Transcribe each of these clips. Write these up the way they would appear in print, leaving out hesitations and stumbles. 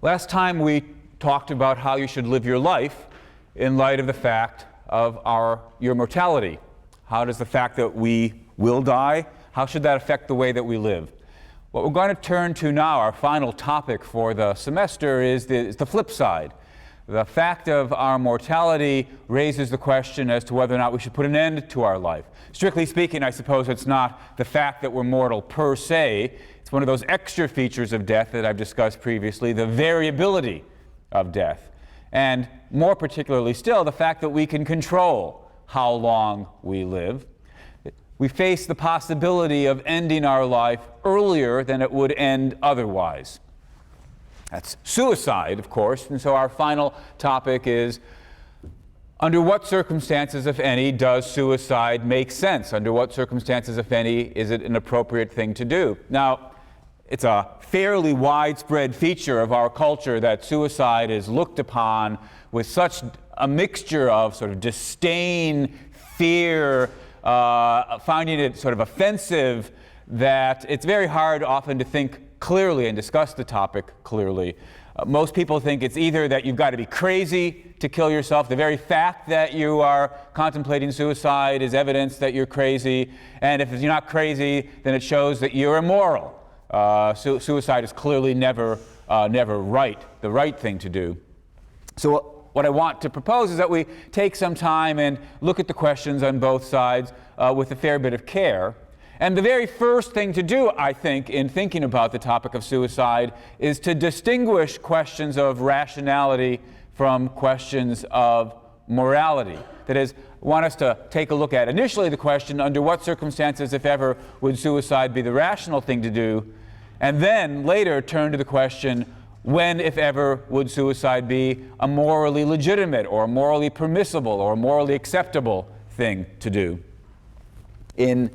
Last time we talked about how you should live your life in light of the fact of your mortality. How does the fact that we will die, how should that affect the way that we live? What we're going to turn to now, our final topic for the semester, is the flip side. The fact of our mortality raises the question as to whether or not we should put an end to our life. Strictly speaking, I suppose it's not the fact that we're mortal per se. It's one of those extra features of death that I've discussed previously, the variability of death. And more particularly still, the fact that we can control how long we live. We face the possibility of ending our life earlier than it would end otherwise. That's suicide, of course, and so our final topic is, under what circumstances, if any, does suicide make sense? Under what circumstances, if any, is it an appropriate thing to do? Now, it's a fairly widespread feature of our culture that suicide is looked upon with such a mixture of sort of disdain, fear, finding it sort of offensive, that it's very hard often to think clearly and discuss the topic clearly. Most people think it's either that you've got to be crazy to kill yourself. The very fact that you are contemplating suicide is evidence that you're crazy. And if you're not crazy, then it shows that you're immoral. Suicide is clearly never the right thing to do. So what I want to propose is that we take some time and look at the questions on both sides with a fair bit of care. And the very first thing to do, I think, in thinking about the topic of suicide is to distinguish questions of rationality from questions of morality. That is, I want us to take a look at initially the question, under what circumstances, if ever, would suicide be the rational thing to do? And then later turn to the question, when, if ever, would suicide be a morally legitimate or a morally permissible or a morally acceptable thing to do? In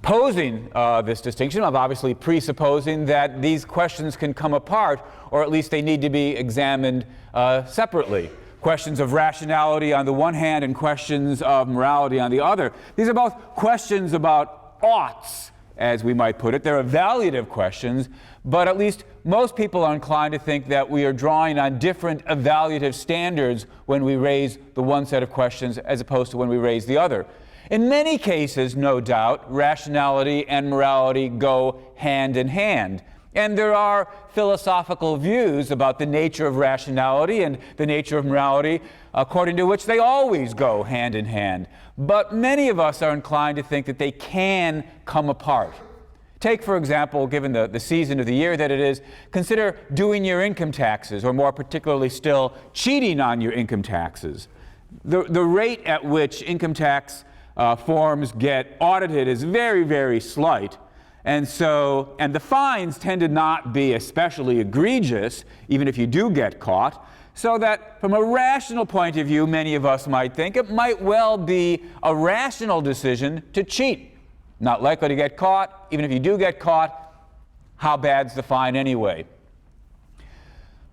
posing this distinction, I'm obviously presupposing that these questions can come apart, or at least they need to be examined separately. Questions of rationality on the one hand and questions of morality on the other. These are both questions about oughts, as we might put it. They're evaluative questions, but at least most people are inclined to think that we are drawing on different evaluative standards when we raise the one set of questions as opposed to when we raise the other. In many cases, no doubt, rationality and morality go hand in hand. And there are philosophical views about the nature of rationality and the nature of morality, according to which they always go hand in hand. But many of us are inclined to think that they can come apart. Take, for example, given the season of the year that it is, consider doing your income taxes, or more particularly still, cheating on your income taxes. The rate at which income tax forms get audited is very, very slight. And the fines tend to not be especially egregious, even if you do get caught, so that from a rational point of view, many of us might think it might well be a rational decision to cheat. Not likely to get caught. Even if you do get caught, how bad's the fine anyway?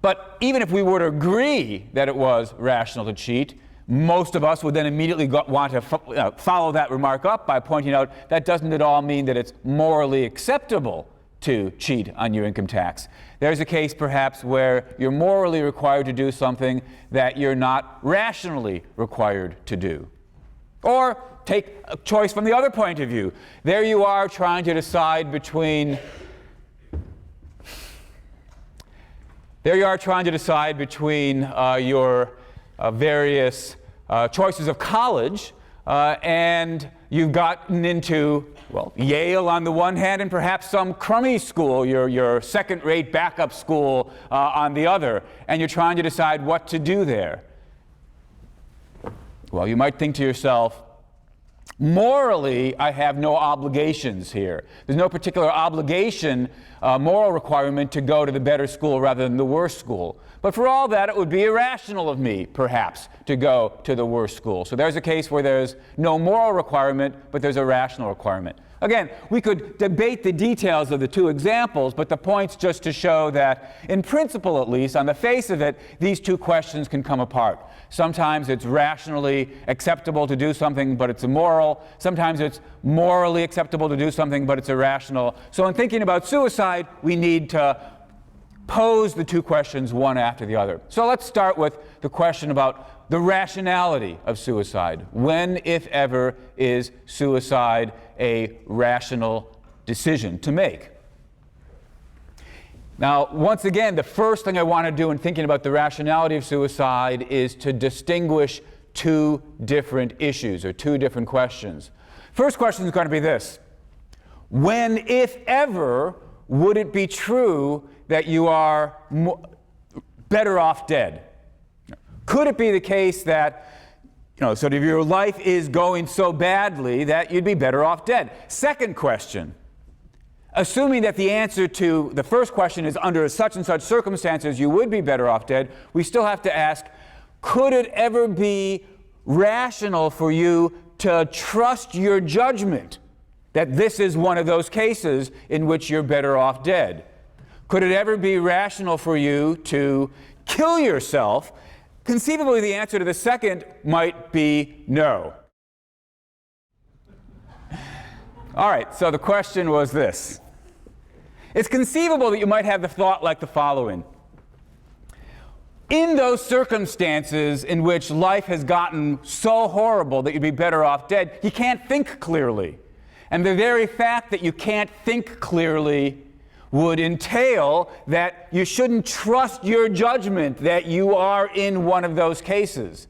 But even if we were to agree that it was rational to cheat, most of us would then immediately want to follow that remark up by pointing out that doesn't at all mean that it's morally acceptable to cheat on your income tax. There's a case perhaps where you're morally required to do something that you're not rationally required to do. Or take a choice from the other point of view. There you are trying to decide between your various choices of college, and you've gotten into, well, Yale on the one hand and perhaps some crummy school, your second-rate backup school on the other, and you're trying to decide what to do there. Well, you might think to yourself, morally, I have no obligations here. There's no particular obligation, moral requirement to go to the better school rather than the worse school. But for all that, it would be irrational of me, perhaps, to go to the worst school. So there's a case where there's no moral requirement, but there's a rational requirement. Again, we could debate the details of the two examples, but the point's just to show that, in principle at least, on the face of it, these two questions can come apart. Sometimes it's rationally acceptable to do something, but it's immoral. Sometimes it's morally acceptable to do something, but it's irrational. So in thinking about suicide, we need to pose the two questions one after the other. So let's start with the question about the rationality of suicide. When, if ever, is suicide a rational decision to make? Now, once again, the first thing I want to do in thinking about the rationality of suicide is to distinguish two different issues or two different questions. First question is going to be this: when, if ever, would it be true that you are better off dead? Could it be the case that, sort of your life is going so badly that you'd be better off dead? Second question: assuming that the answer to the first question is under such and such circumstances you would be better off dead, we still have to ask, could it ever be rational for you to trust your judgment that this is one of those cases in which you're better off dead? Could it ever be rational for you to kill yourself? Conceivably, the answer to the second might be no. All right, so the question was this. It's conceivable that you might have the thought like the following. In those circumstances in which life has gotten so horrible that you'd be better off dead, you can't think clearly. And the very fact that you can't think clearly would entail that you shouldn't trust your judgment that you are in one of those cases.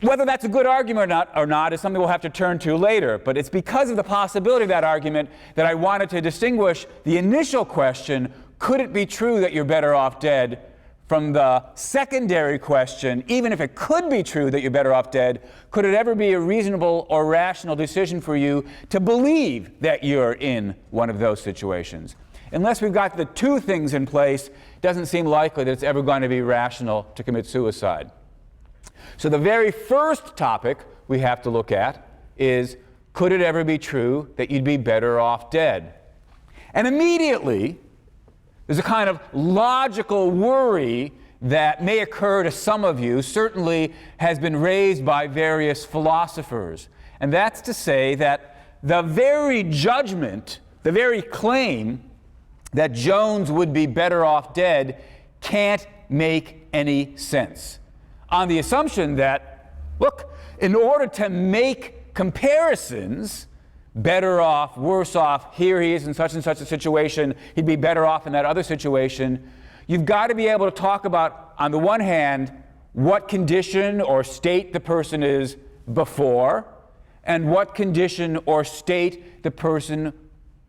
Whether that's a good argument or not is something we'll have to turn to later, but it's because of the possibility of that argument that I wanted to distinguish the initial question, could it be true that you're better off dead, from the secondary question, even if it could be true that you're better off dead, could it ever be a reasonable or rational decision for you to believe that you're in one of those situations? Unless we've got the two things in place, it doesn't seem likely that it's ever going to be rational to commit suicide. So the very first topic we have to look at is, could it ever be true that you'd be better off dead? And immediately, there's a kind of logical worry that may occur to some of you, certainly has been raised by various philosophers. And that's to say that the very judgment, the very claim that Jones would be better off dead can't make any sense. On the assumption that, look, in order to make comparisons, better off, worse off, here he is in such and such a situation, he'd be better off in that other situation, you've got to be able to talk about, on the one hand, what condition or state the person is before, and what condition or state the person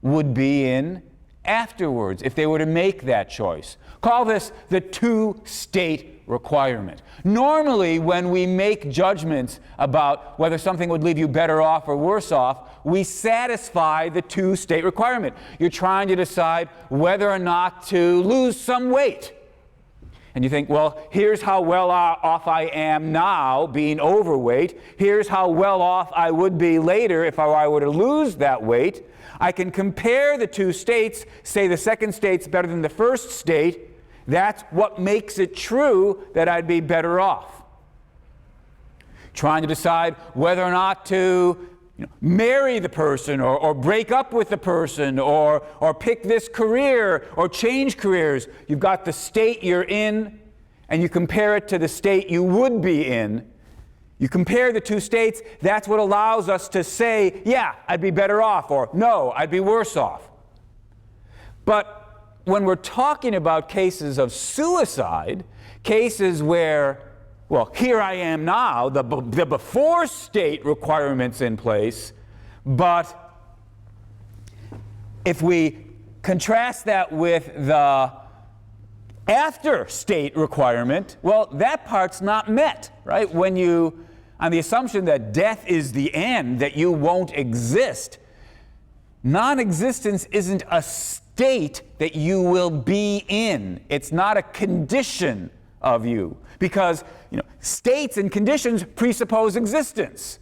would be in afterwards if they were to make that choice. Call this the two-state requirement. Normally, when we make judgments about whether something would leave you better off or worse off, we satisfy the two-state requirement. You're trying to decide whether or not to lose some weight. And you think, well, here's how well off I am now being overweight. Here's how well off I would be later if I were to lose that weight. I can compare the two states, say the second state's better than the first state. That's what makes it true that I'd be better off. Trying to decide whether or not to marry the person or break up with the person or pick this career or change careers. You've got the state you're in and you compare it to the state you would be in. You compare the two states, that's what allows us to say, yeah, I'd be better off, or no, I'd be worse off. But when we're talking about cases of suicide, cases where, well, here I am now, the before state requirement's in place, but if we contrast that with the after state requirement, well, that part's not met, right? When you, on the assumption that death is the end, that you won't exist, non-existence isn't a state that you will be in. It's not a condition of you, because states and conditions presuppose existence.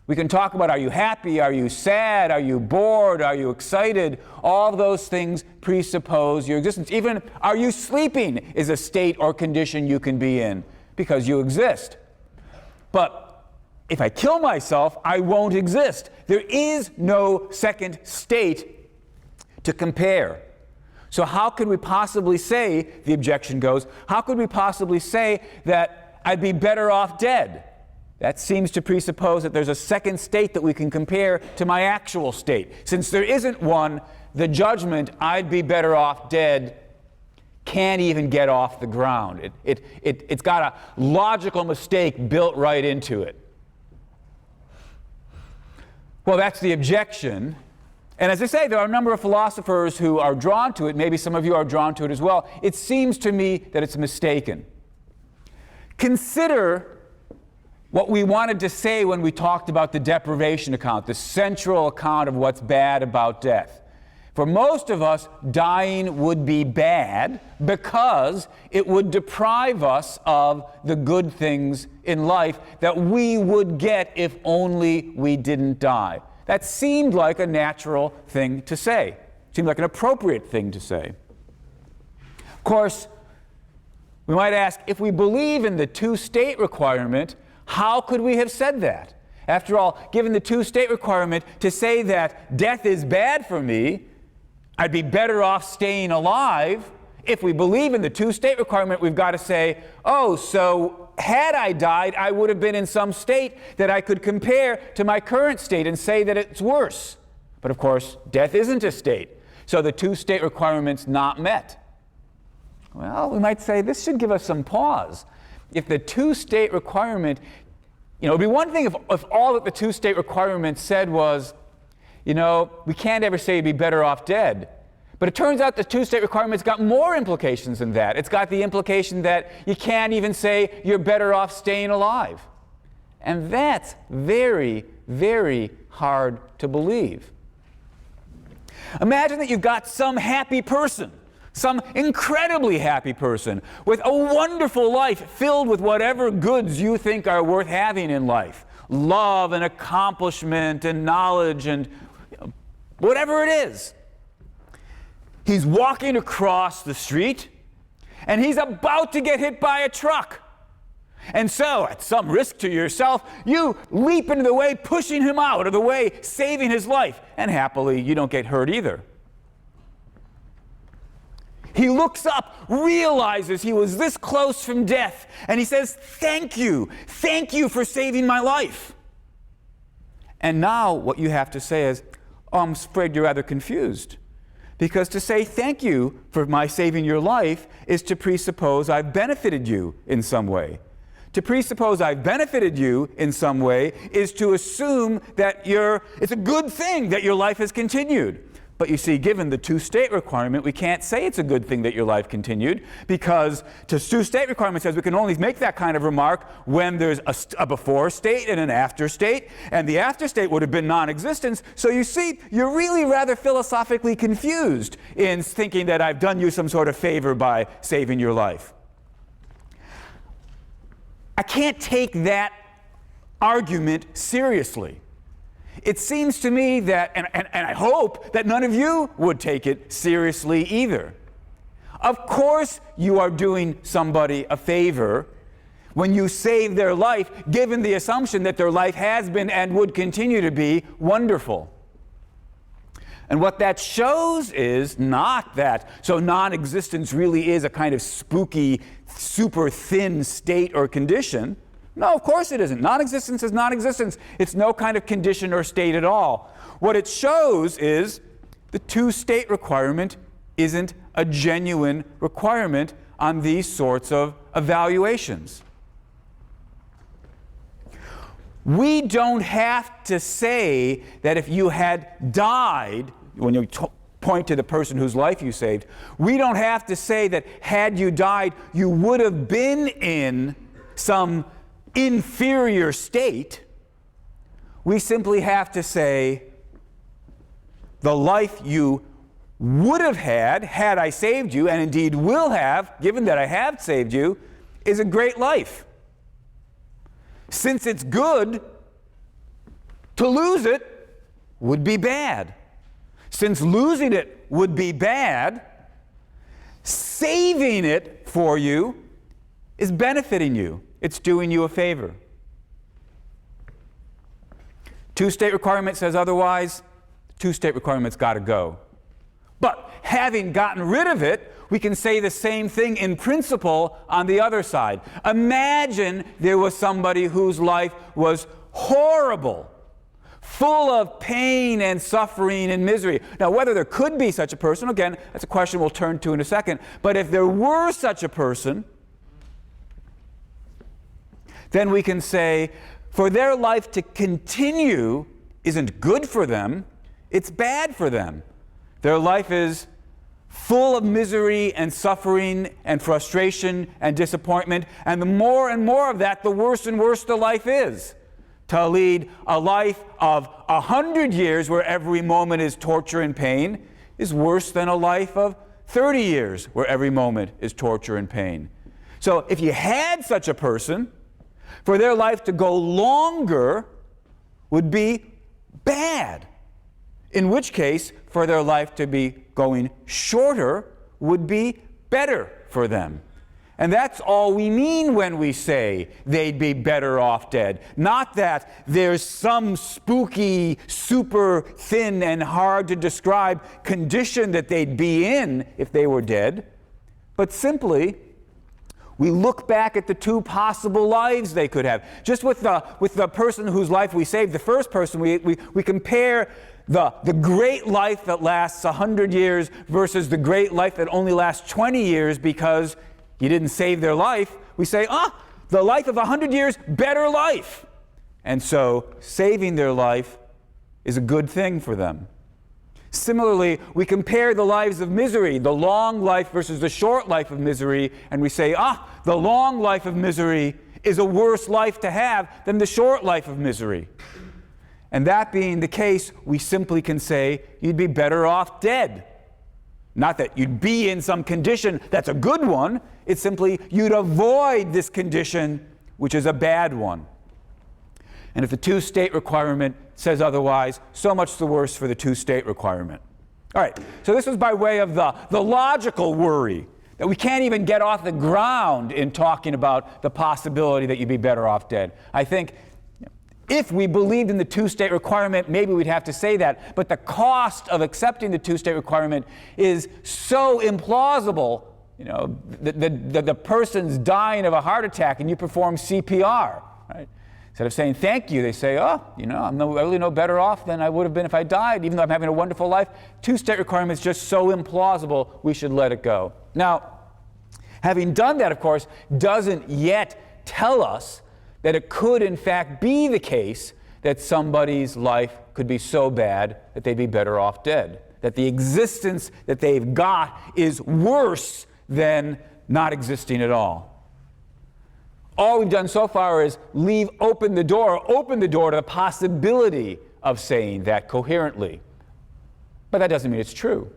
We can talk about, are you happy, are you sad, are you bored, are you excited? All those things presuppose your existence. Even are you sleeping is a state or condition you can be in because you exist. But if I kill myself, I won't exist. There is no second state to compare. So how could we possibly say, the objection goes, how could we possibly say that I'd be better off dead? That seems to presuppose that there's a second state that we can compare to my actual state. Since there isn't one, the judgment, I'd be better off dead, can't even get off the ground. It's got a logical mistake built right into it. Well, that's the objection. And as I say, there are a number of philosophers who are drawn to it. Maybe some of you are drawn to it as well. It seems to me that it's mistaken. Consider what we wanted to say when we talked about the deprivation account, the central account of what's bad about death. For most of us, dying would be bad because it would deprive us of the good things in life that we would get if only we didn't die. That seemed like a natural thing to say. Seemed like an appropriate thing to say. Of course, we might ask, if we believe in the two-state requirement, how could we have said that? After all, given the two-state requirement, to say that death is bad for me, I'd be better off staying alive. If we believe in the two-state requirement, we've got to say, oh, so had I died, I would have been in some state that I could compare to my current state and say that it's worse. But of course, death isn't a state. So the two-state requirement's not met. Well, we might say this should give us some pause. If the two-state requirement, it would be one thing if all that the two-state requirement said was, we can't ever say you'd be better off dead. But it turns out the two-state requirement's got more implications than that. It's got the implication that you can't even say you're better off staying alive. And that's very, very hard to believe. Imagine that you've got some happy person, some incredibly happy person, with a wonderful life filled with whatever goods you think are worth having in life. Love and accomplishment and knowledge and whatever it is. He's walking across the street, and he's about to get hit by a truck. And so, at some risk to yourself, you leap into the way, pushing him out of the way, saving his life. And happily, you don't get hurt either. He looks up, realizes he was this close from death, and he says, thank you for saving my life. And now what you have to say is, oh, I'm afraid you're rather confused. Because to say thank you for my saving your life is to presuppose I've benefited you in some way. To presuppose I've benefited you in some way is to assume that it's a good thing that your life has continued. But you see, given the two-state requirement, we can't say it's a good thing that your life continued, because the two-state requirement says we can only make that kind of remark when there's a before state and an after state, and the after state would have been non-existence. So you see, you're really rather philosophically confused in thinking that I've done you some sort of favor by saving your life. I can't take that argument seriously. It seems to me that, and I hope that none of you would take it seriously either. Of course you are doing somebody a favor when you save their life, given the assumption that their life has been and would continue to be wonderful. And what that shows is not that, so non-existence really is a kind of spooky, super thin state or condition. No, of course it isn't. Non-existence is non-existence. It's no kind of condition or state at all. What it shows is the two-state requirement isn't a genuine requirement on these sorts of evaluations. We don't have to say that if you had died, when you point to the person whose life you saved, we don't have to say that had you died, you would have been in some inferior state. We simply have to say the life you would have had I saved you, and indeed will have, given that I have saved you, is a great life. Since it's good, to lose it would be bad. Since losing it would be bad, saving it for you is benefiting you. It's doing you a favor. Two-state requirement says otherwise. Two-state requirement's got to go. But having gotten rid of it, we can say the same thing in principle on the other side. Imagine there was somebody whose life was horrible, full of pain and suffering and misery. Now, whether there could be such a person, again, that's a question we'll turn to in a second. But if there were such a person, then we can say, for their life to continue isn't good for them, it's bad for them. Their life is full of misery and suffering and frustration and disappointment, and the more and more of that, the worse and worse the life is. To lead a life of 100 years where every moment is torture and pain is worse than a life of 30 years where every moment is torture and pain. So if you had such a person, for their life to go longer would be bad. In which case, for their life to be going shorter would be better for them. And that's all we mean when we say they'd be better off dead. Not that there's some spooky, super thin and hard to describe condition that they'd be in if they were dead, but simply we look back at the two possible lives they could have. Just with the person whose life we saved, the first person, we compare the great life that lasts 100 years versus the great life that only lasts 20 years because you didn't save their life. We say, the life of 100 years, better life. And so saving their life is a good thing for them. Similarly, we compare the lives of misery, the long life versus the short life of misery, and we say, the long life of misery is a worse life to have than the short life of misery. And that being the case, we simply can say you'd be better off dead. Not that you'd be in some condition that's a good one, it's simply you'd avoid this condition, which is a bad one. And if the two-state requirement says otherwise, so much the worse for the two-state requirement. All right, so this was by way of the logical worry that we can't even get off the ground in talking about the possibility that you'd be better off dead. I think if we believed in the two-state requirement, maybe we'd have to say that. But the cost of accepting the two-state requirement is so implausible. You know, the person's dying of a heart attack and you perform CPR, right? Instead of saying thank you, they say, I'm really no better off than I would have been if I died, even though I'm having a wonderful life. Two-state requirement is just so implausible, we should let it go. Now, having done that, of course, doesn't yet tell us that it could, in fact, be the case that somebody's life could be so bad that they'd be better off dead, that the existence that they've got is worse than not existing at all. All we've done so far is open the door to the possibility of saying that coherently. But that doesn't mean it's true.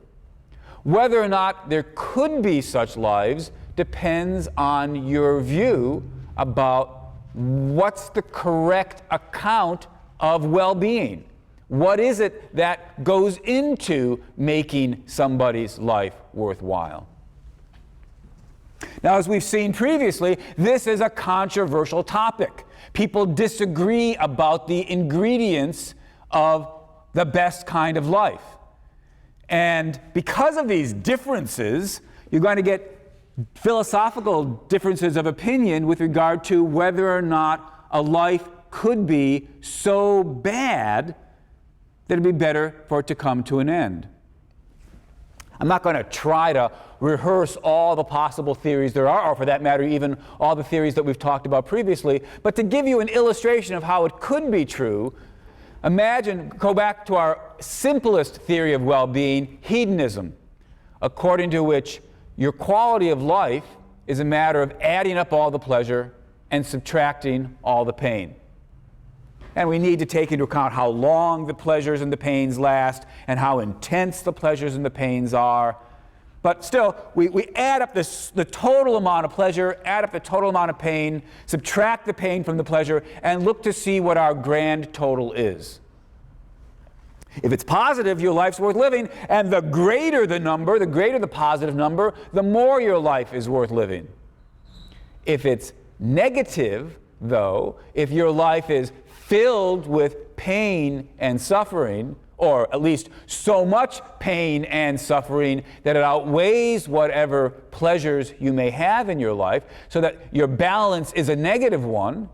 Whether or not there could be such lives depends on your view about what's the correct account of well-being. What is it that goes into making somebody's life worthwhile? Now, as we've seen previously, this is a controversial topic. People disagree about the ingredients of the best kind of life. And because of these differences, you're going to get philosophical differences of opinion with regard to whether or not a life could be so bad that it'd be better for it to come to an end. I'm not going to try to rehearse all the possible theories there are, or for that matter, even all the theories that we've talked about previously, but to give you an illustration of how it could be true, go back to our simplest theory of well-being, hedonism, according to which your quality of life is a matter of adding up all the pleasure and subtracting all the pain. And we need to take into account how long the pleasures and the pains last and how intense the pleasures and the pains are. But still, we add up the total amount of pleasure, add up the total amount of pain, subtract the pain from the pleasure, and look to see what our grand total is. If it's positive, your life's worth living, and the greater the number, the greater the positive number, the more your life is worth living. If it's negative, though, if your life is filled with pain and suffering, or at least so much pain and suffering that it outweighs whatever pleasures you may have in your life, so that your balance is a negative one,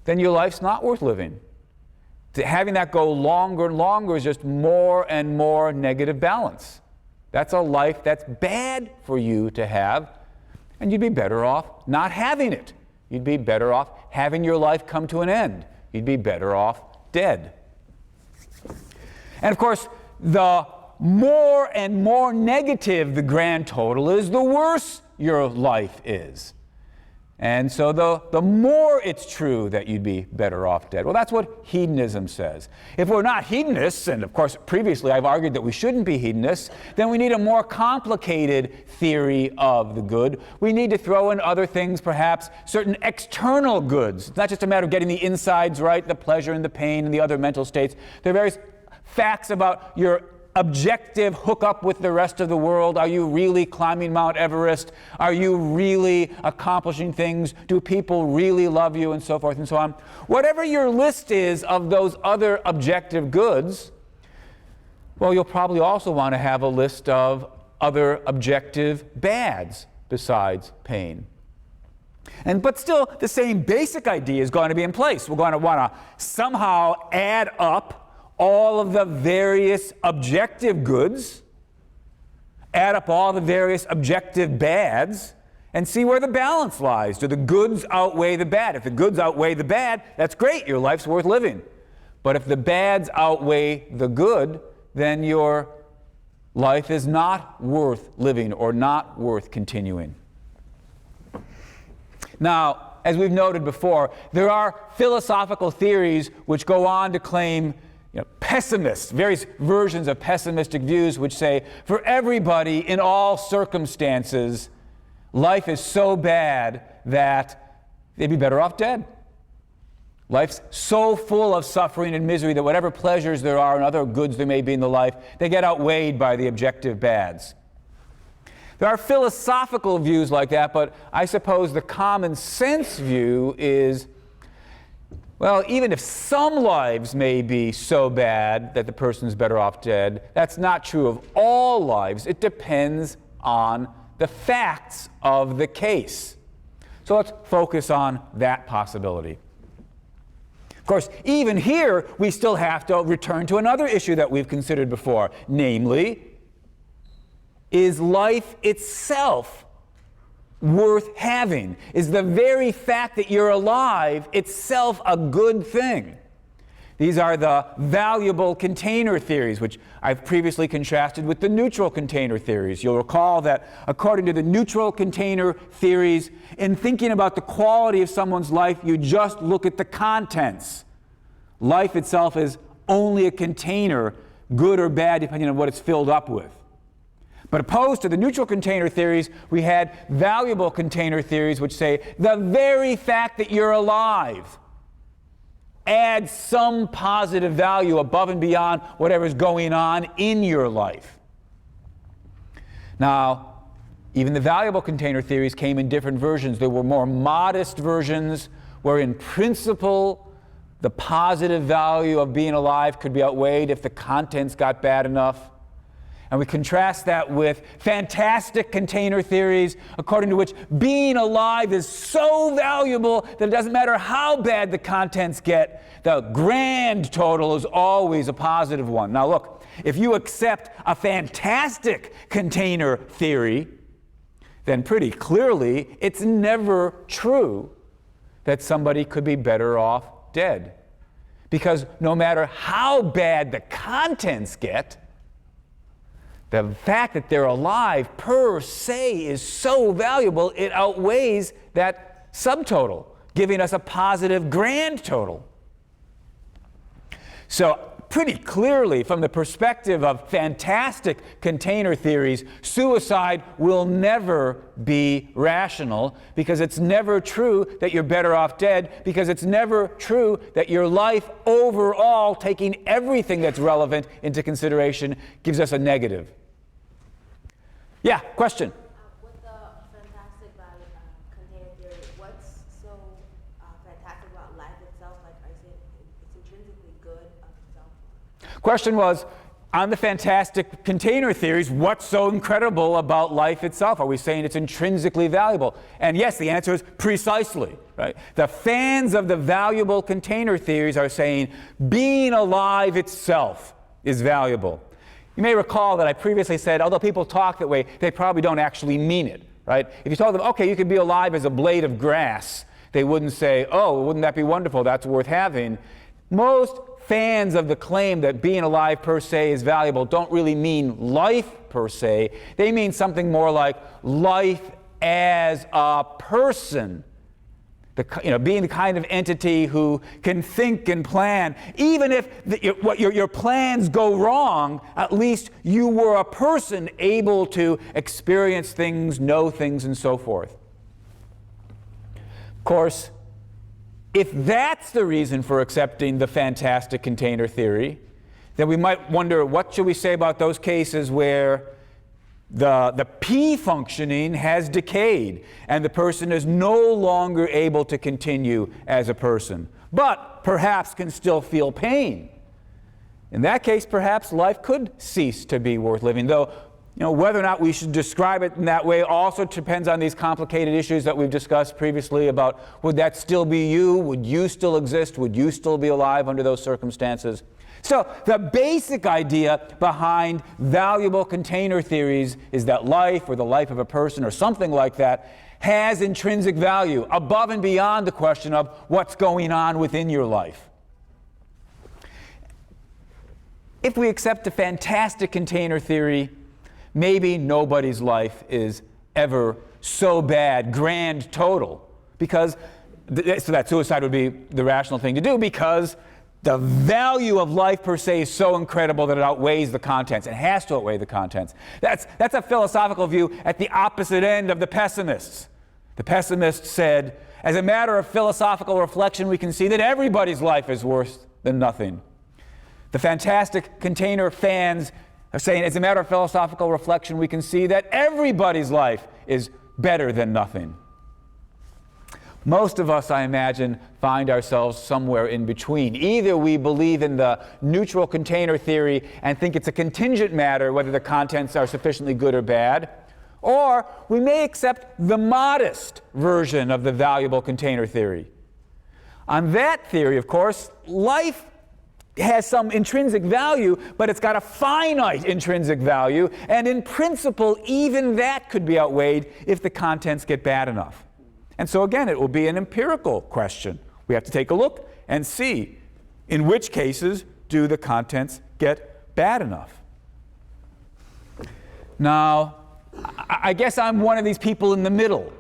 then your life's not worth living. Having that go longer and longer is just more and more negative balance. That's a life that's bad for you to have, and you'd be better off not having it. You'd be better off having your life come to an end. You'd be better off dead. And of course, the more and more negative the grand total is, the worse your life is. And so the more it's true that you'd be better off dead. Well, that's what hedonism says. If we're not hedonists, and of course previously I've argued that we shouldn't be hedonists, then we need a more complicated theory of the good. We need to throw in other things, perhaps certain external goods. It's not just a matter of getting the insides right, the pleasure and the pain and the other mental states. There are various facts about your objective hookup with the rest of the world. Are you really climbing Mount Everest? Are you really accomplishing things? Do people really love you? And so forth and so on. Whatever your list is of those other objective goods, well, you'll probably also want to have a list of other objective bads besides pain. But still, the same basic idea is going to be in place. We're going to want to somehow add up all of the various objective goods, add up all the various objective bads, and see where the balance lies. Do the goods outweigh the bad? If the goods outweigh the bad, that's great. Your life's worth living. But if the bads outweigh the good, then your life is not worth living or not worth continuing. Now, as we've noted before, there are philosophical theories which go on to claim pessimists, various versions of pessimistic views which say, for everybody in all circumstances, life is so bad that they'd be better off dead. Life's so full of suffering and misery that whatever pleasures there are and other goods there may be in the life, they get outweighed by the objective bads. There are philosophical views like that, but I suppose the common sense view is, well, even if some lives may be so bad that the person's better off dead, that's not true of all lives. It depends on the facts of the case. So let's focus on that possibility. Of course, even here, we still have to return to another issue that we've considered before, namely, is life itself worth having? Is the very fact that you're alive itself a good thing? These are the valuable container theories, which I've previously contrasted with the neutral container theories. You'll recall that according to the neutral container theories, in thinking about the quality of someone's life, you just look at the contents. Life itself is only a container, good or bad, depending on what it's filled up with. But opposed to the neutral container theories, we had valuable container theories which say the very fact that you're alive adds some positive value above and beyond whatever's going on in your life. Now, even the valuable container theories came in different versions. There were more modest versions where in principle the positive value of being alive could be outweighed if the contents got bad enough. And we contrast that with fantastic container theories, according to which being alive is so valuable that it doesn't matter how bad the contents get, the grand total is always a positive one. Now look, if you accept a fantastic container theory, then pretty clearly it's never true that somebody could be better off dead. Because no matter how bad the contents get, the fact that they're alive per se is so valuable, it outweighs that subtotal, giving us a positive grand total. So pretty clearly, from the perspective of fantastic container theories, suicide will never be rational, because it's never true that you're better off dead, because it's never true that your life overall, taking everything that's relevant into consideration, gives us a negative. Yeah, question? With the fantastic value container theory, what's so fantastic about life itself? Like, is it it's intrinsically good of itself? Question was, on the fantastic container theories, what's so incredible about life itself? Are we saying it's intrinsically valuable? And yes, the answer is precisely, right? The fans of the valuable container theories are saying being alive itself is valuable. You may recall that I previously said, although people talk that way, they probably don't actually mean it, right? If you told them, okay, you could be alive as a blade of grass, they wouldn't say, oh, wouldn't that be wonderful? That's worth having. Most fans of the claim that being alive per se is valuable don't really mean life per se. They mean something more like life as a person. Being the kind of entity who can think and plan. Even if your plans go wrong, at least you were a person able to experience things, know things, and so forth. Of course, if that's the reason for accepting the fantastic container theory, then we might wonder, what should we say about those cases where the P functioning has decayed and the person is no longer able to continue as a person, but perhaps can still feel pain? In that case, perhaps life could cease to be worth living, though whether or not we should describe it in that way also depends on these complicated issues that we've discussed previously about would that still be you? Would you still exist? Would you still be alive under those circumstances? So the basic idea behind valuable container theories is that life, or the life of a person or something like that, has intrinsic value above and beyond the question of what's going on within your life. If we accept the fantastic container theory, maybe nobody's life is ever so bad, grand total, because so that suicide would be the rational thing to do, because the value of life per se is so incredible that it outweighs the contents. It has to outweigh the contents. That's a philosophical view at the opposite end of the pessimists. The pessimists said, as a matter of philosophical reflection, we can see that everybody's life is worse than nothing. The fantastic container fans are saying, as a matter of philosophical reflection, we can see that everybody's life is better than nothing. Most of us, I imagine, find ourselves somewhere in between. Either we believe in the neutral container theory and think it's a contingent matter whether the contents are sufficiently good or bad, or we may accept the modest version of the valuable container theory. On that theory, of course, life has some intrinsic value, but it's got a finite intrinsic value, and in principle, even that could be outweighed if the contents get bad enough. And so again, it will be an empirical question. We have to take a look and see in which cases do the contents get bad enough. Now, I guess I'm one of these people in the middle.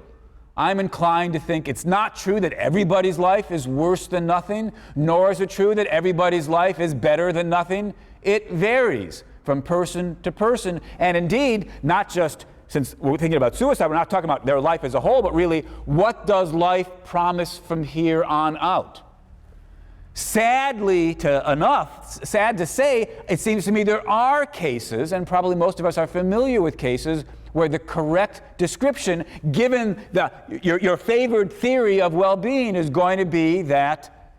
I'm inclined to think it's not true that everybody's life is worse than nothing, nor is it true that everybody's life is better than nothing. It varies from person to person, and indeed, not just since we're thinking about suicide, we're not talking about their life as a whole, but really, what does life promise from here on out? Sad to say, it seems to me there are cases, and probably most of us are familiar with cases, where the correct description, given your favored theory of well-being, is going to be that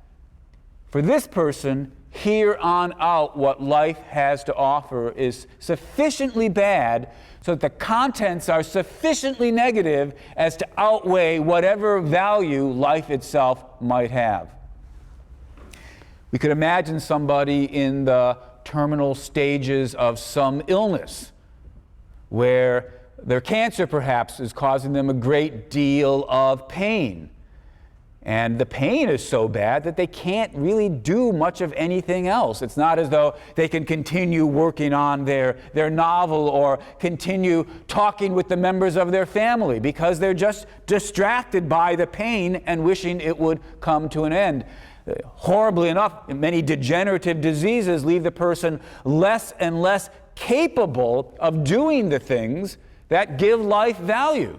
for this person, here on out, what life has to offer is sufficiently bad so that the contents are sufficiently negative as to outweigh whatever value life itself might have. We could imagine somebody in the terminal stages of some illness where their cancer perhaps is causing them a great deal of pain. And the pain is so bad that they can't really do much of anything else. It's not as though they can continue working on their novel or continue talking with the members of their family because they're just distracted by the pain and wishing it would come to an end. Horribly enough, many degenerative diseases leave the person less and less capable of doing the things that give life value.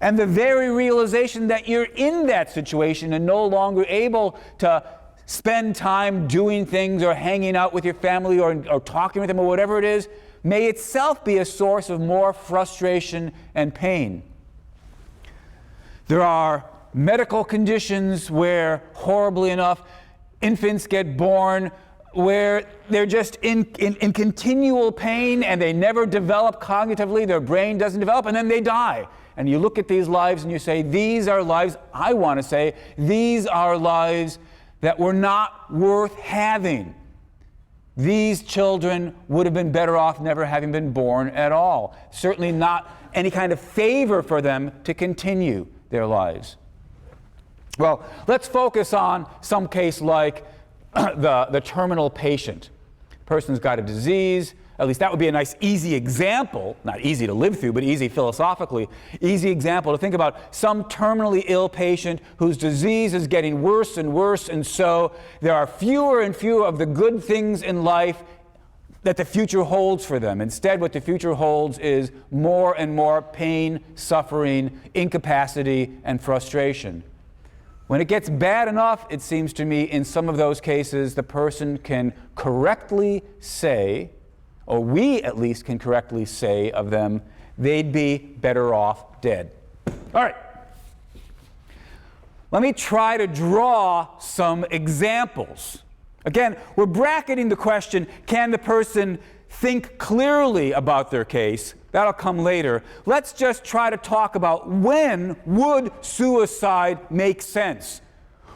And the very realization that you're in that situation and no longer able to spend time doing things or hanging out with your family or talking with them or whatever it is, may itself be a source of more frustration and pain. There are medical conditions where, horribly enough, infants get born where they're just in continual pain and they never develop cognitively, their brain doesn't develop, and then they die. And you look at these lives and you say, these are lives, I want to say, these are lives that were not worth having. These children would have been better off never having been born at all. Certainly not any kind of favor for them to continue their lives. Well, let's focus on some case like the terminal patient. Person's got a disease. At least that would be a nice, easy example, not easy to live through, but easy philosophically, easy example to think about some terminally ill patient whose disease is getting worse and worse, and so there are fewer and fewer of the good things in life that the future holds for them. Instead, what the future holds is more and more pain, suffering, incapacity, and frustration. When it gets bad enough, it seems to me, in some of those cases, the person can correctly say, or we at least can correctly say of them, they'd be better off dead. All right. Let me try to draw some examples. Again, we're bracketing the question, can the person think clearly about their case? That'll come later. Let's just try to talk about when would suicide make sense?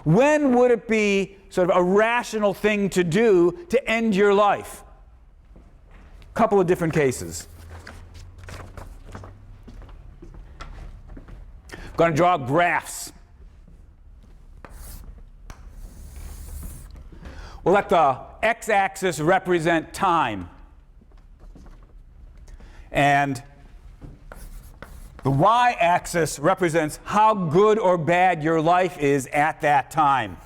When would it be sort of a rational thing to do to end your life? A couple of different cases. I'm going to draw graphs. We'll let the x-axis represent time. And the y-axis represents how good or bad your life is at that time.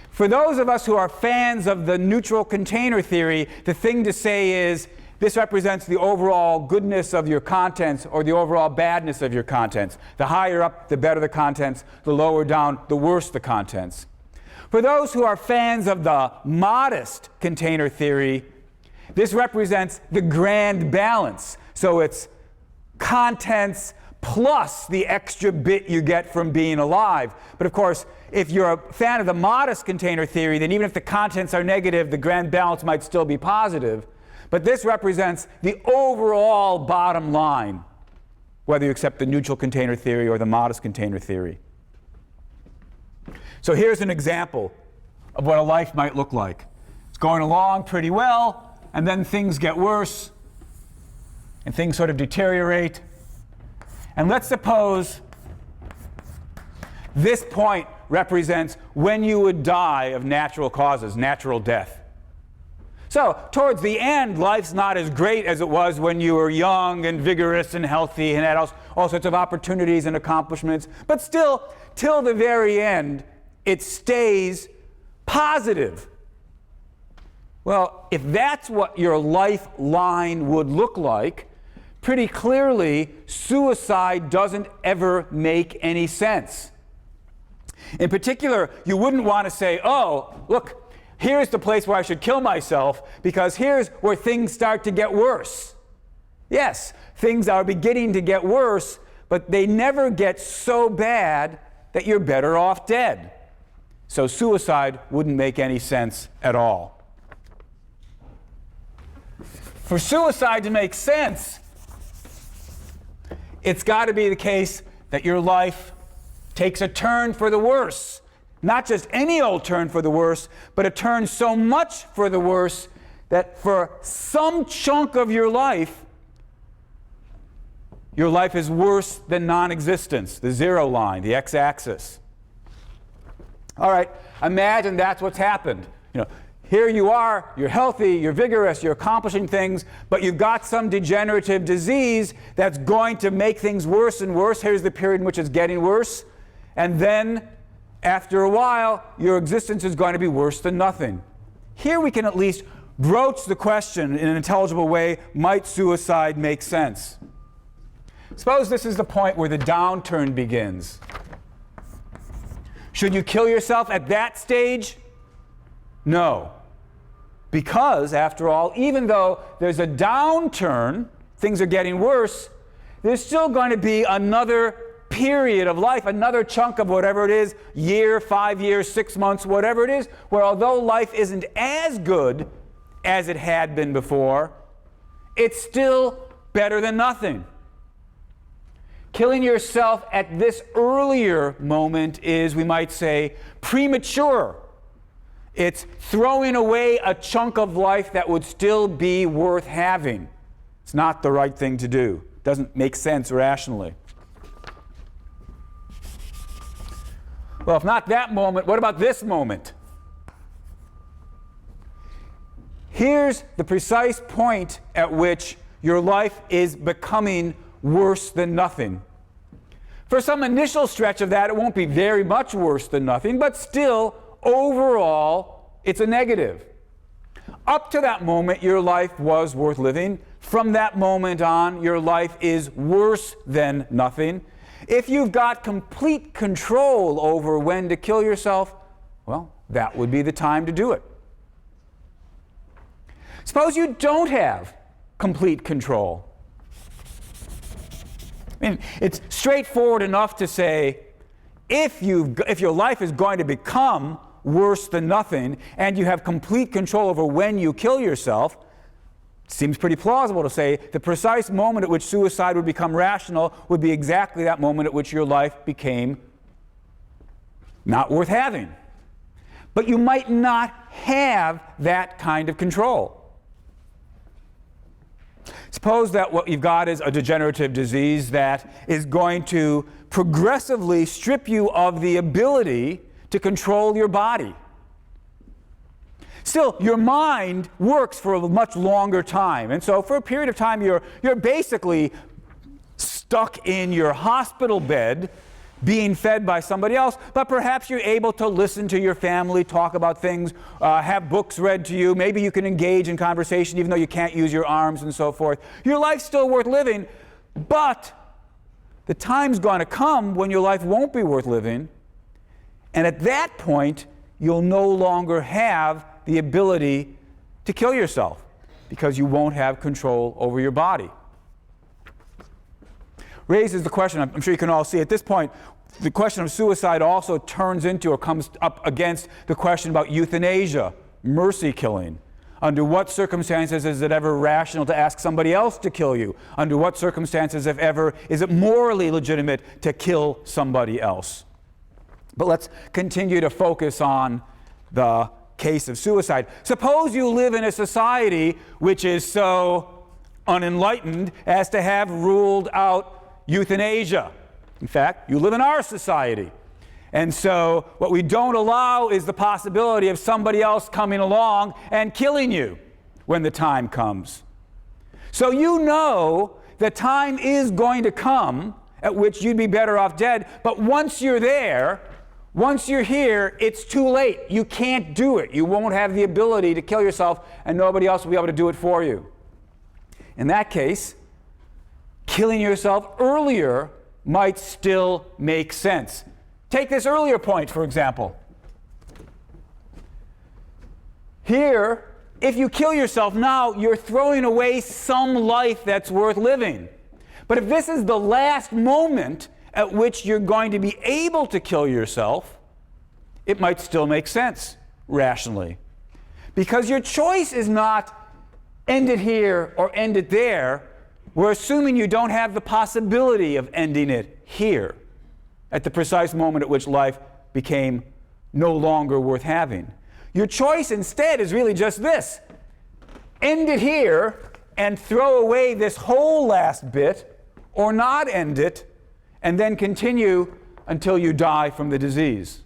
For those of us who are fans of the neutral container theory, the thing to say is this represents the overall goodness of your contents or the overall badness of your contents. The higher up, the better the contents. The lower down, the worse the contents. For those who are fans of the modest container theory, this represents the grand balance. So it's contents plus the extra bit you get from being alive. But of course, if you're a fan of the modest container theory, then even if the contents are negative, the grand balance might still be positive. But this represents the overall bottom line, whether you accept the neutral container theory or the modest container theory. So here's an example of what a life might look like. It's going along pretty well, and then things get worse, and things sort of deteriorate. And let's suppose this point represents when you would die of natural causes, natural death. So, towards the end, life's not as great as it was when you were young and vigorous and healthy and had all sorts of opportunities and accomplishments. But still, till the very end, it stays positive. Well, if that's what your lifeline would look like, pretty clearly, suicide doesn't ever make any sense. In particular, you wouldn't want to say, oh, look, here's the place where I should kill myself, because here's where things start to get worse. Yes, things are beginning to get worse, but they never get so bad that you're better off dead. So suicide wouldn't make any sense at all. For suicide to make sense, it's got to be the case that your life takes a turn for the worse. Not just any old turn for the worse, but a turn so much for the worse that for some chunk of your life is worse than non-existence, the zero line, the x-axis. All right, imagine that's what's happened. Here you are, you're healthy, you're vigorous, you're accomplishing things, but you've got some degenerative disease that's going to make things worse and worse. Here's the period in which it's getting worse. And then, after a while, your existence is going to be worse than nothing. Here we can at least broach the question in an intelligible way, might suicide make sense? Suppose this is the point where the downturn begins. Should you kill yourself at that stage? No. Because, after all, even though there's a downturn, things are getting worse, there's still going to be another period of life, another chunk of whatever it is, year, 5 years, 6 months, whatever it is, where although life isn't as good as it had been before, it's still better than nothing. Killing yourself at this earlier moment is, we might say, premature. It's throwing away a chunk of life that would still be worth having. It's not the right thing to do. It doesn't make sense rationally. Well, if not that moment, what about this moment? Here's the precise point at which your life is becoming worse than nothing. For some initial stretch of that, it won't be very much worse than nothing, but still, overall, it's a negative. Up to that moment, your life was worth living. From that moment on, your life is worse than nothing. If you've got complete control over when to kill yourself, well, that would be the time to do it. Suppose you don't have complete control. I mean, it's straightforward enough to say, if your life is going to become worse than nothing, and you have complete control over when you kill yourself, it seems pretty plausible to say the precise moment at which suicide would become rational would be exactly that moment at which your life became not worth having. But you might not have that kind of control. Suppose that what you've got is a degenerative disease that is going to progressively strip you of the ability to control your body. Still, your mind works for a much longer time. And so for a period of time, you're basically stuck in your hospital bed being fed by somebody else, but perhaps you're able to listen to your family, talk about things, have books read to you. Maybe you can engage in conversation even though you can't use your arms and so forth. Your life's still worth living, but the time's going to come when your life won't be worth living, and at that point, you'll no longer have the ability to kill yourself because you won't have control over your body. Raises the question, I'm sure you can all see at this point, the question of suicide also turns into or comes up against the question about euthanasia, mercy killing. Under what circumstances is it ever rational to ask somebody else to kill you? Under what circumstances, if ever, is it morally legitimate to kill somebody else? But let's continue to focus on the case of suicide. Suppose you live in a society which is so unenlightened as to have ruled out euthanasia. In fact, you live in our society. And so what we don't allow is the possibility of somebody else coming along and killing you when the time comes. So you know the time is going to come at which you'd be better off dead, but once you're there, once you're here, it's too late. You can't do it. You won't have the ability to kill yourself, and nobody else will be able to do it for you. In that case, killing yourself earlier might still make sense. Take this earlier point, for example. Here, if you kill yourself now, you're throwing away some life that's worth living. But if this is the last moment at which you're going to be able to kill yourself, it might still make sense rationally. Because your choice is not end it here or end it there. We're assuming you don't have the possibility of ending it here at the precise moment at which life became no longer worth having. Your choice instead is really just this. End it here and throw away this whole last bit, or not end it, and then continue until you die from the disease.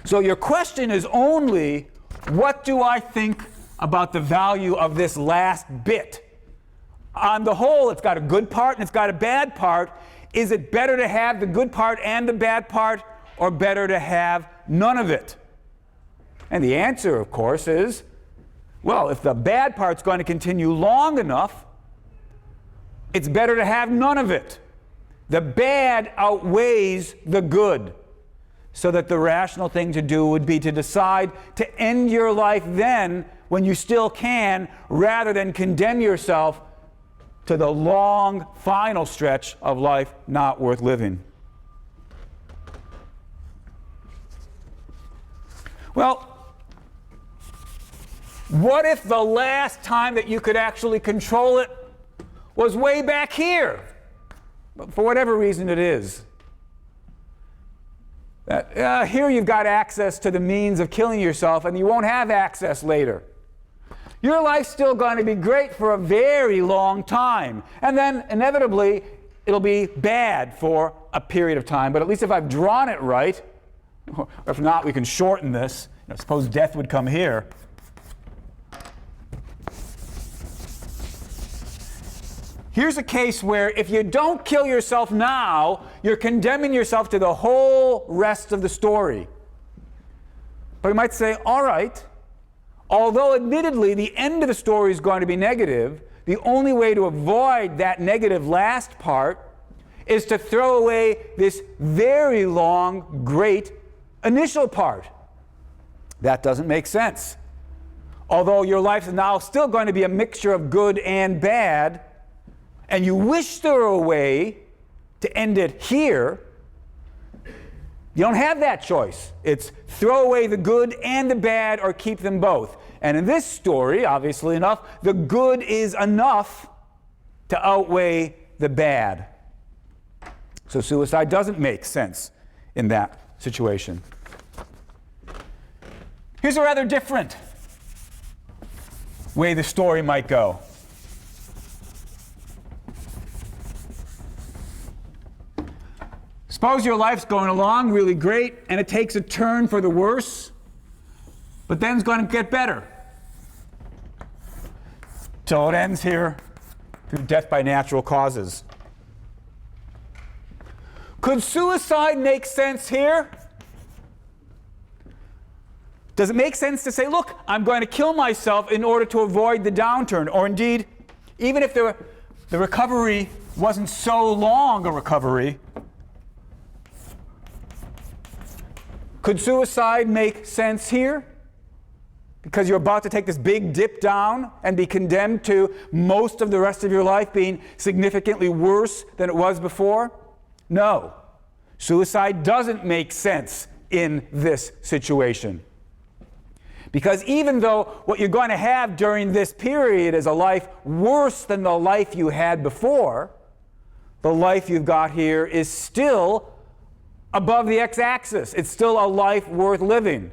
So your question is only, what do I think about the value of this last bit? On the whole, it's got a good part and it's got a bad part. Is it better to have the good part and the bad part, or better to have none of it? And the answer, of course, is, well, if the bad part's going to continue long enough, it's better to have none of it. The bad outweighs the good, so that the rational thing to do would be to decide to end your life then when you still can, rather than condemn yourself to the long final stretch of life not worth living. Well, what if the last time that you could actually control it was way back here? For whatever reason it is. Here you've got access to the means of killing yourself, and you won't have access later. Your life's still going to be great for a very long time. And then, inevitably, it'll be bad for a period of time. But at least if I've drawn it right, or if not, we can shorten this. Suppose death would come here. Here's a case where if you don't kill yourself now, you're condemning yourself to the whole rest of the story. But you might say, all right, although admittedly the end of the story is going to be negative, the only way to avoid that negative last part is to throw away this very long, great initial part. That doesn't make sense. Although your life is now still going to be a mixture of good and bad, and you wish there were a way to end it here, you don't have that choice. It's throw away the good and the bad or keep them both. And in this story, obviously enough, the good is enough to outweigh the bad. So suicide doesn't make sense in that situation. Here's a rather different way the story might go. Suppose your life's going along really great, and it takes a turn for the worse, but then it's going to get better. Till it ends here through death by natural causes. Could suicide make sense here? Does it make sense to say, look, I'm going to kill myself in order to avoid the downturn? Or indeed, even if the recovery wasn't so long a recovery, could suicide make sense here? Because you're about to take this big dip down and be condemned to most of the rest of your life being significantly worse than it was before? No. Suicide doesn't make sense in this situation. Because even though what you're going to have during this period is a life worse than the life you had before, the life you've got here is still above the x-axis. It's still a life worth living.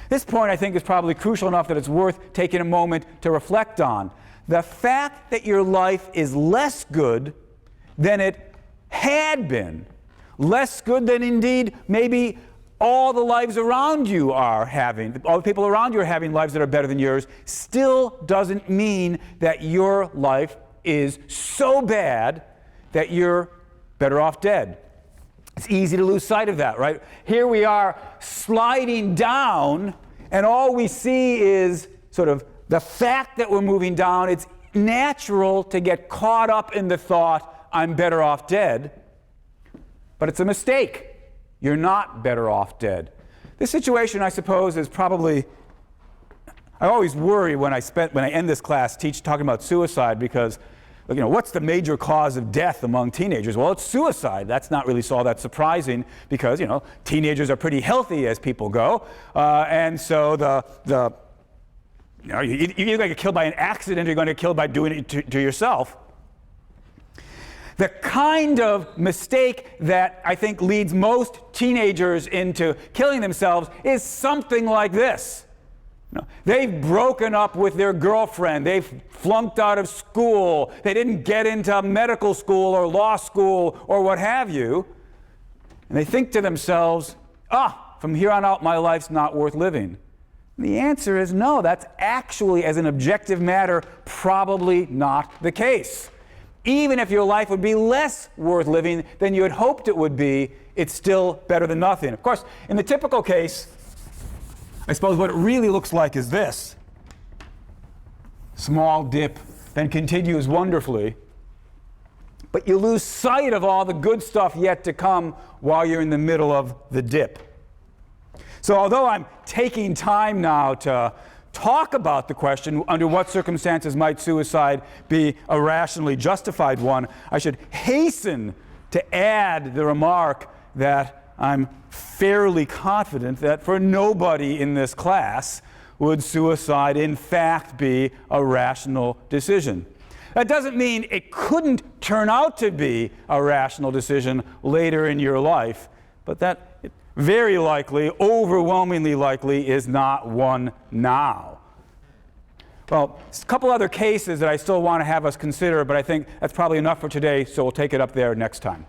This point, I think, is probably crucial enough that it's worth taking a moment to reflect on. The fact that your life is less good than it had been, less good than indeed maybe all the lives around you are having, all the people around you are having lives that are better than yours, still doesn't mean that your life is so bad that you're better off dead. It's easy to lose sight of that, right? Here we are sliding down, and all we see is sort of the fact that we're moving down. It's natural to get caught up in the thought, I'm better off dead. But it's a mistake. You're not better off dead. This situation, I suppose, is probably, I always worry when I end this class talking about suicide, because what's the major cause of death among teenagers? Well, it's suicide. That's not really all that surprising because, teenagers are pretty healthy as people go. And so you're either going to get killed by an accident or you're going to get killed by doing it to yourself. The kind of mistake that I think leads most teenagers into killing themselves is something like this. They've broken up with their girlfriend. They've flunked out of school. They didn't get into medical school or law school or what have you. And they think to themselves, from here on out, my life's not worth living. And the answer is no. That's actually, as an objective matter, probably not the case. Even if your life would be less worth living than you had hoped it would be, it's still better than nothing. Of course, in the typical case, I suppose what it really looks like is this. Small dip, then continues wonderfully. But you lose sight of all the good stuff yet to come while you're in the middle of the dip. So although I'm taking time now to talk about the question, under what circumstances might suicide be a rationally justified one, I should hasten to add the remark that I'm fairly confident that for nobody in this class would suicide in fact be a rational decision. That doesn't mean it couldn't turn out to be a rational decision later in your life, but that very likely, overwhelmingly likely, is not one now. Well, a couple other cases that I still want to have us consider, but I think that's probably enough for today, so we'll take it up there next time.